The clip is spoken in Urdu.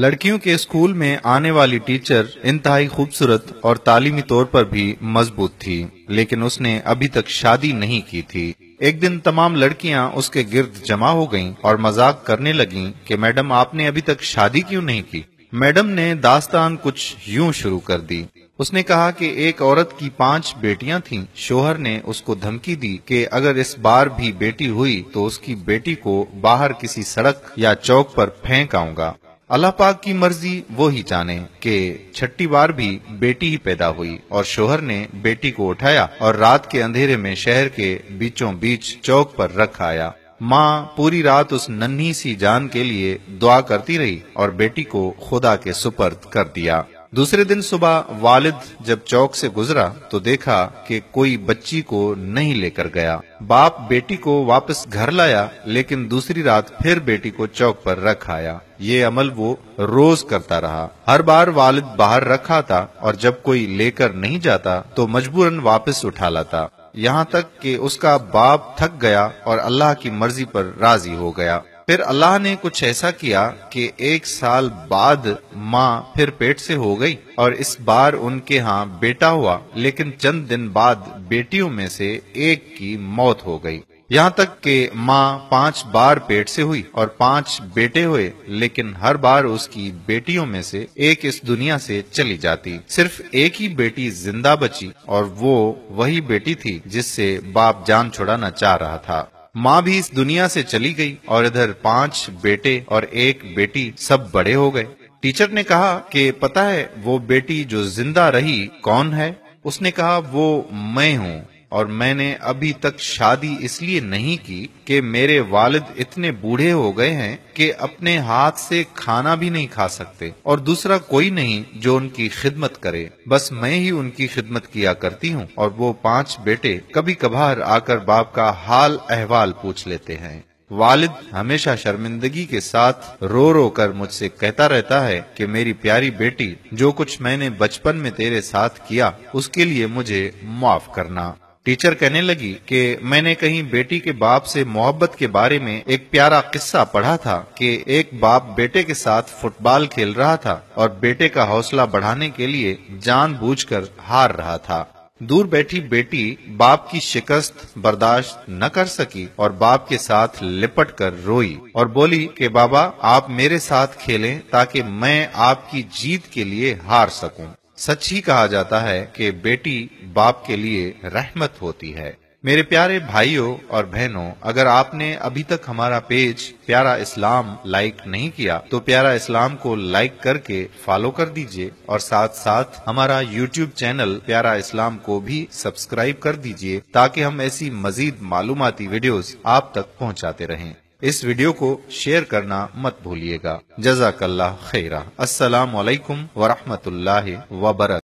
لڑکیوں کے اسکول میں آنے والی ٹیچر انتہائی خوبصورت اور تعلیمی طور پر بھی مضبوط تھی، لیکن اس نے ابھی تک شادی نہیں کی تھی۔ ایک دن تمام لڑکیاں اس کے گرد جمع ہو گئیں اور مذاق کرنے لگیں کہ میڈم آپ نے ابھی تک شادی کیوں نہیں کی؟ میڈم نے داستان کچھ یوں شروع کر دی۔ اس نے کہا کہ ایک عورت کی 5 بیٹیاں تھیں۔ شوہر نے اس کو دھمکی دی کہ اگر اس بار بھی بیٹی ہوئی تو اس کی بیٹی کو باہر کسی سڑک یا چوک پر پھینک آؤں گا۔ اللہ پاک کی مرضی وہی جانے کہ 6ٹھی بار بھی بیٹی ہی پیدا ہوئی اور شوہر نے بیٹی کو اٹھایا اور رات کے اندھیرے میں شہر کے بیچوں بیچ چوک پر رکھ آیا۔ ماں پوری رات اس ننھی سی جان کے لیے دعا کرتی رہی اور بیٹی کو خدا کے سپرد کر دیا۔ دوسرے دن صبح والد جب چوک سے گزرا تو دیکھا کہ کوئی بچی کو نہیں لے کر گیا۔ باپ بیٹی کو واپس گھر لایا، لیکن دوسری رات پھر بیٹی کو چوک پر رکھ آیا۔ یہ عمل وہ روز کرتا رہا۔ ہر بار والد باہر رکھا تھا اور جب کوئی لے کر نہیں جاتا تو مجبوراً واپس اٹھا لاتا، یہاں تک کہ اس کا باپ تھک گیا اور اللہ کی مرضی پر راضی ہو گیا۔ پھر اللہ نے کچھ ایسا کیا کہ 1 سال بعد ماں پھر پیٹ سے ہو گئی اور اس بار ان کے ہاں بیٹا ہوا، لیکن چند دن بعد بیٹیوں میں سے ایک کی موت ہو گئی۔ یہاں تک کہ ماں 5 بار پیٹ سے ہوئی اور 5 بیٹے ہوئے، لیکن ہر بار اس کی بیٹیوں میں سے ایک اس دنیا سے چلی جاتی۔ صرف ایک ہی بیٹی زندہ بچی اور وہ وہی بیٹی تھی جس سے باپ جان چھڑانا چاہ رہا تھا۔ ماں بھی اس دنیا سے چلی گئی اور ادھر 5 بیٹے اور 1 بیٹی سب بڑے ہو گئے۔ ٹیچر نے کہا کہ پتہ ہے وہ بیٹی جو زندہ رہی کون ہے؟ اس نے کہا وہ میں ہوں، اور میں نے ابھی تک شادی اس لیے نہیں کی کہ میرے والد اتنے بوڑھے ہو گئے ہیں کہ اپنے ہاتھ سے کھانا بھی نہیں کھا سکتے، اور دوسرا کوئی نہیں جو ان کی خدمت کرے، بس میں ہی ان کی خدمت کیا کرتی ہوں، اور وہ 5 بیٹے کبھی کبھار آ کر باپ کا حال احوال پوچھ لیتے ہیں۔ والد ہمیشہ شرمندگی کے ساتھ رو رو کر مجھ سے کہتا رہتا ہے کہ میری پیاری بیٹی، جو کچھ میں نے بچپن میں تیرے ساتھ کیا اس کے لیے مجھے معاف کرنا۔ ٹیچر کہنے لگی کہ میں نے کہیں بیٹی کے باپ سے محبت کے بارے میں ایک پیارا قصہ پڑھا تھا کہ ایک باپ بیٹے کے ساتھ فٹ بال کھیل رہا تھا اور بیٹے کا حوصلہ بڑھانے کے لیے جان بوجھ کر ہار رہا تھا۔ دور بیٹھی بیٹی باپ کی شکست برداشت نہ کر سکی اور باپ کے ساتھ لپٹ کر روئی اور بولی کہ بابا آپ میرے ساتھ کھیلیں تاکہ میں آپ کی جیت کے لیے ہار سکوں۔ سچ ہی کہا جاتا ہے کہ بیٹی باپ کے لیے رحمت ہوتی ہے۔ میرے پیارے بھائیوں اور بہنوں، اگر آپ نے ابھی تک ہمارا پیج پیارا اسلام لائک نہیں کیا تو پیارا اسلام کو لائک کر کے فالو کر دیجئے، اور ساتھ ساتھ ہمارا یوٹیوب چینل پیارا اسلام کو بھی سبسکرائب کر دیجئے تاکہ ہم ایسی مزید معلوماتی ویڈیوز آپ تک پہنچاتے رہیں۔ اس ویڈیو کو شیئر کرنا مت بھولیے گا۔ جزاک اللہ خیرہ۔ السلام علیکم ورحمۃ اللہ وبرکاتہ۔